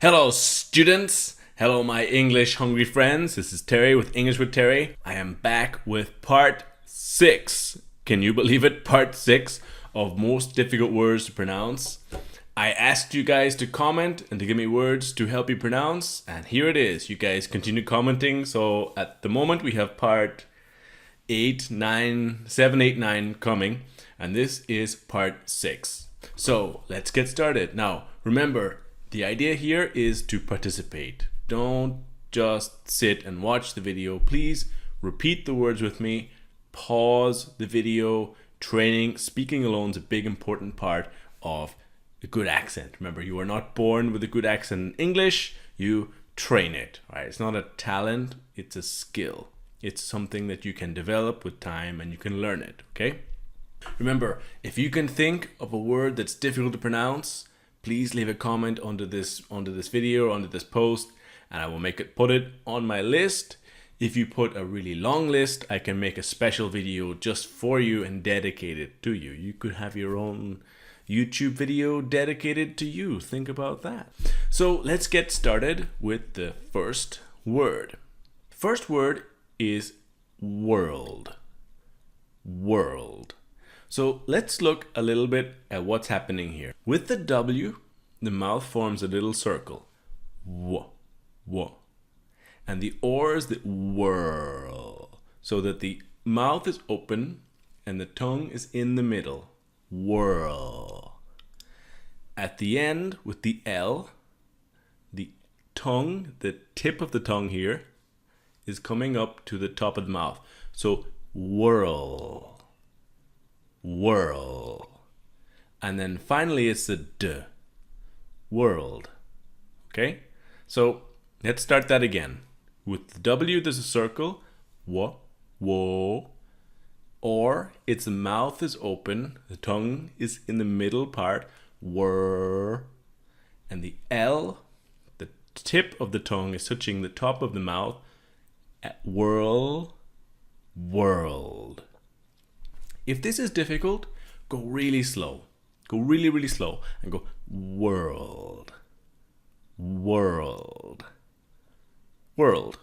Hello, students. Hello, my English hungry friends. This is Terry with English with Terry. I am back with part 6. Can you believe it? Part 6 of most difficult words to pronounce. I asked you guys to comment and to give me words to help you pronounce, and here it is. You guys continue commenting. So at the moment, we have part 8, 9, 7, 8, 9 coming, and this is part 6. So let's get started. Now, remember, the idea here is to participate. Don't just sit and watch the video. Please repeat the words with me. Pause the video. Training, speaking alone is a big important part of a good accent. Remember, you are not born with a good accent in English. You train it. Right? It's not a talent, it's a skill. It's something that you can develop with time and you can learn it, okay? Remember, if you can think of a word that's difficult to pronounce, please leave a comment under this video, under this post, and I will put it on my list. If you put a really long list, I can make a special video just for you and dedicate it to you. You could have your own YouTube video dedicated to you. Think about that. So let's get started with the first word. First word is world. World. So let's look a little bit at what's happening here. With the W, the mouth forms a little circle. W, w. And the or is the whirl. So that the mouth is open and the tongue is in the middle. Whirl. At the end, with the L, the tongue, the tip of the tongue here, is coming up to the top of the mouth. So whirl. Whirl. And then finally it's the D. World. Okay? So let's start that again. With the W there's a circle. W, wo. Or its mouth is open. The tongue is in the middle part. Whir. And the L, the tip of the tongue is touching the top of the mouth. Whirl. World. If this is difficult, go really slow. Go really, really slow and go world. World. World.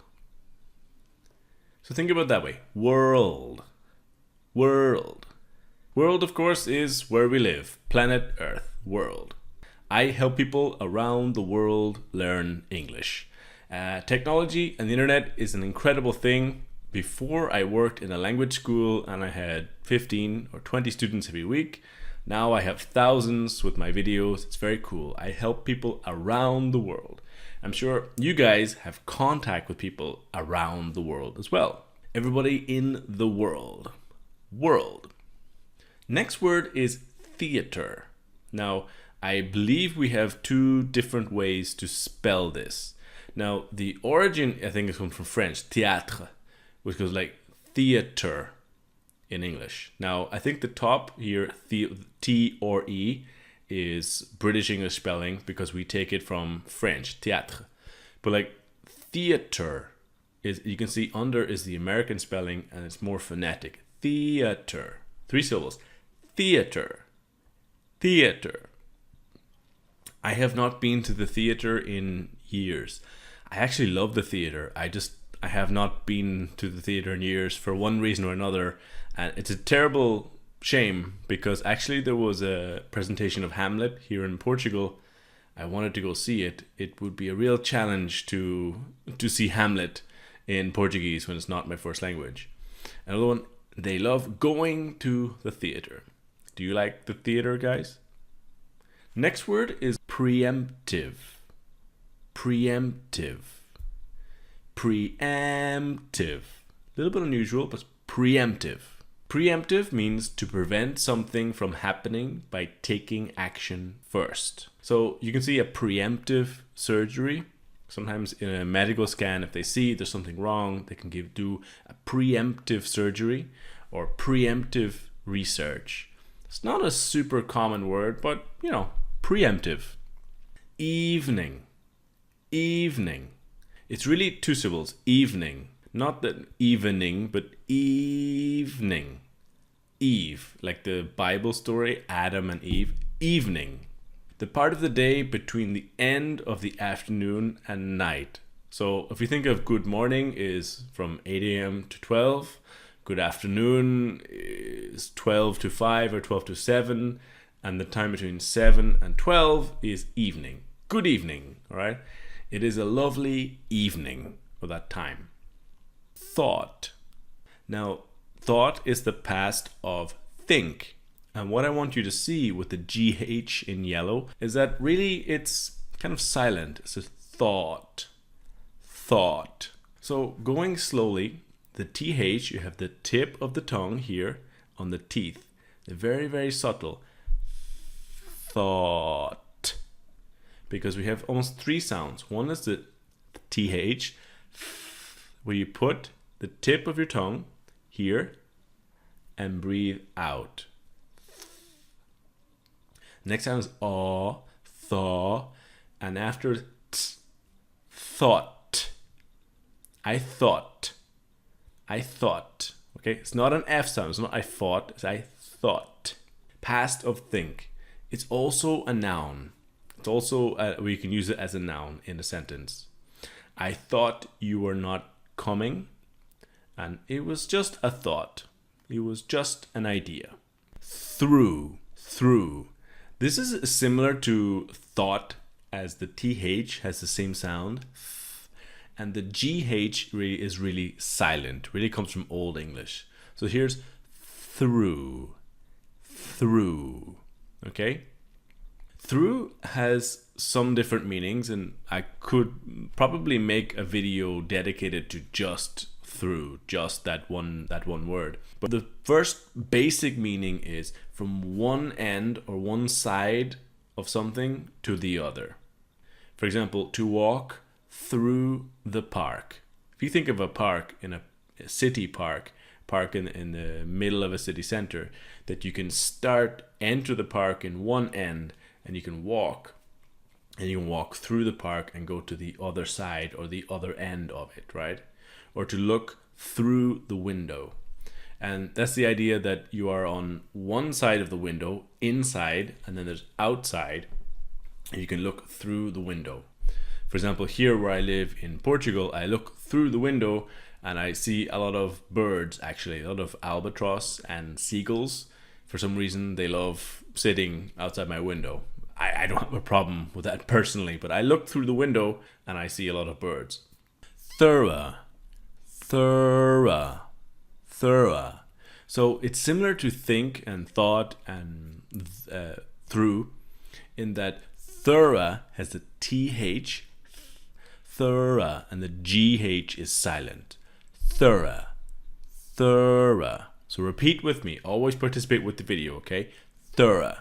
So think about it that way. World. World. World, of course, is where we live. Planet Earth. World. I help people around the world learn English. Technology and the internet is an incredible thing. Before I worked in a language school and I had 15 or 20 students every week. Now I have thousands with my videos. It's very cool. I help people around the world. I'm sure you guys have contact with people around the world as well. Everybody in the world. World. Next word is theater. Now, I believe we have two different ways to spell this. Now, the origin, I think, is from French, théâtre, which goes like theater in English. Now, I think the top here, T or E, is British English spelling because we take it from French, théâtre. But like theater is, you can see under is the American spelling and it's more phonetic. Theater. 3 syllables. Theater. Theater. I have not been to the theater in years. I actually love the theater. I have not been to the theater in years for one reason or another, and it's a terrible shame because actually there was a presentation of Hamlet here in Portugal. I wanted to go see it. It would be a real challenge to see Hamlet in Portuguese when it's not my first language. Another one, they love going to the theater. Do you like the theater, guys? Next word is preemptive. Preemptive. Preemptive. A little bit unusual, but preemptive. Preemptive means to prevent something from happening by taking action first. So you can see a preemptive surgery. Sometimes in a medical scan, if they see there's something wrong, they can do a preemptive surgery or preemptive research. It's not a super common word, but you know, preemptive. Evening. Evening. It's really 2 syllables, evening. Not that evening, but evening. Eve, like the Bible story, Adam and Eve. Evening. The part of the day between the end of the afternoon and night. So if you think of good morning is from 8 a.m. to 12, good afternoon is 12 to 5 or 12 to 7, and the time between 7 and 12 is evening. Good evening, all right? It is a lovely evening for that time. Thought. Now, thought is the past of think. And what I want you to see with the GH in yellow is that really it's kind of silent. It's a thought. Thought. So going slowly, the TH, you have the tip of the tongue here on the teeth. They're very, very subtle. Thought. Because we have almost three sounds. One is the TH, where you put the tip of your tongue here and breathe out. Next sound is aw, thaw, and after t, thought. I thought. I thought. Okay, it's not an F sound. It's not I fought. It's I thought. Past of think. It's also a noun. It's also we can use it as a noun in a sentence. I thought you were not coming, and it was just a thought. It was just an idea. Through. Through. This is similar to thought, as the TH has the same sound, and the GH really is really silent, really comes from Old English. So here's through, through, okay? Through has some different meanings, and I could probably make a video dedicated to just through, just that one word. But the first basic meaning is from one end or one side of something to the other. For example, to walk through the park. If you think of a park in a city park in the middle of a city center, that you can enter the park in one end and you can walk through the park and go to the other side or the other end of it, right? Or to look through the window. And that's the idea that you are on one side of the window, inside, and then there's outside, and you can look through the window. For example, here where I live in Portugal, I look through the window and I see a lot of birds, actually, a lot of albatross and seagulls. For some reason, they love sitting outside my window. I don't have a problem with that personally, but I look through the window and I see a lot of birds. Thorough. Thorough. Thorough. So it's similar to think and thought and through, in that thorough has the TH, thorough, and the GH is silent. Thorough. Thorough. So repeat with me. Always participate with the video, okay? Thorough.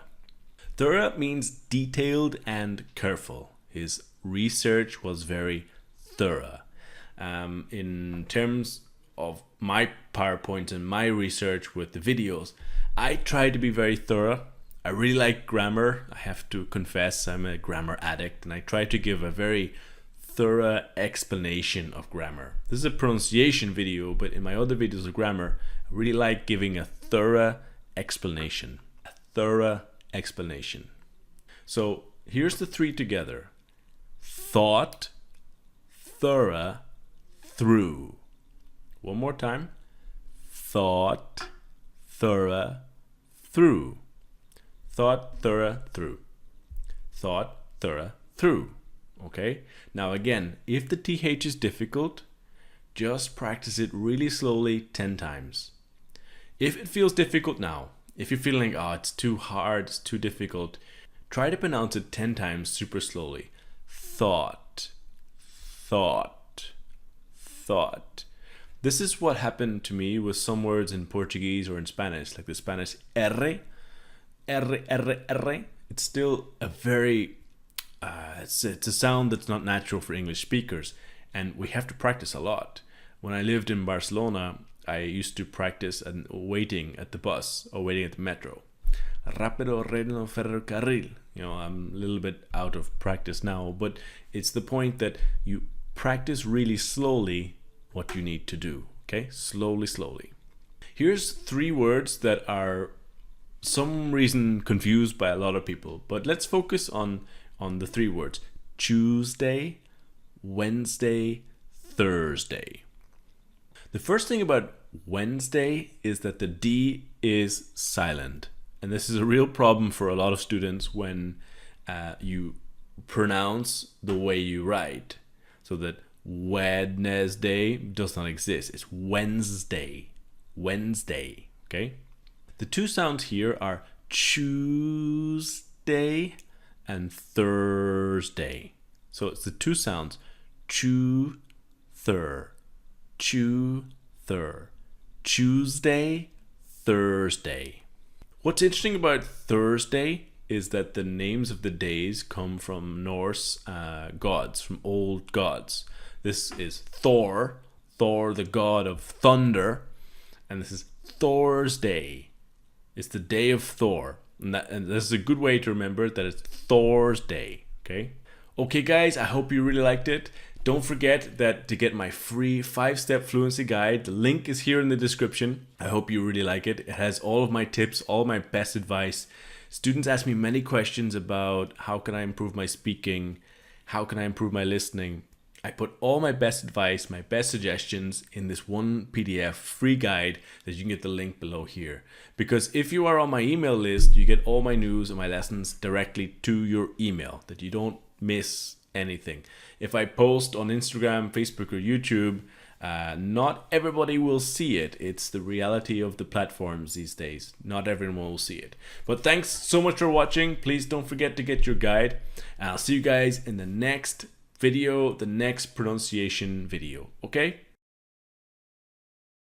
Thorough means detailed and careful. His research was very thorough. In terms of my PowerPoint and my research with the videos, I try to be very thorough. I really like grammar. I have to confess I'm a grammar addict, and I try to give a very thorough explanation of grammar. This is a pronunciation video, but in my other videos of grammar, I really like giving a thorough explanation. A thorough explanation. So here's the three together. Thought, thorough, through. One more time. Thought, thorough, through. Thought, thorough, through. Thought, thorough, through. Okay? Now again, if the TH is difficult, just practice it really slowly 10 times. If it feels difficult now, if you're feeling, oh, it's too hard, it's too difficult, try to pronounce it 10 times super slowly. Thought, thought, thought. This is what happened to me with some words in Portuguese or in Spanish, like the Spanish R, R, R, R. It's still a very, it's a sound that's not natural for English speakers, and we have to practice a lot. When I lived in Barcelona, I used to practice and waiting at the bus or waiting at the metro. Rápido reno ferrocarril. You know, I'm a little bit out of practice now, but it's the point that you practice really slowly what you need to do. Okay, slowly, slowly. Here's 3 words that are some reason confused by a lot of people. But let's focus on the three words: Tuesday, Wednesday, Thursday. The first thing about Wednesday is that the D is silent. And this is a real problem for a lot of students when you pronounce the way you write. So that Wednesday does not exist. It's Wednesday. Wednesday. Okay? The two sounds here are Tuesday and Thursday. So it's the two sounds. Chew, thur. Chew, thur. Tuesday, Thursday. What's interesting about Thursday is that the names of the days come from Norse gods, from old gods. This is Thor, the god of thunder, and this is Thursday. It's the day of Thor, and this is a good way to remember that it's Thor's day. Okay, guys, I hope you really liked it. Don't forget that to get my free 5-step fluency guide, the link is here in the description. I hope you really like it. It has all of my tips, all my best advice. Students ask me many questions about how can I improve my speaking, how can I improve my listening. I put all my best advice, my best suggestions in this one PDF free guide that you can get the link below here. Because if you are on my email list, you get all my news and my lessons directly to your email, that you don't miss anything. If I post on Instagram, Facebook, or YouTube, not everybody will see it. It's the reality of the platforms these days. Not everyone will see it. But thanks so much for watching. Please don't forget to get your guide. And I'll see you guys in the next video, the next pronunciation video. Okay?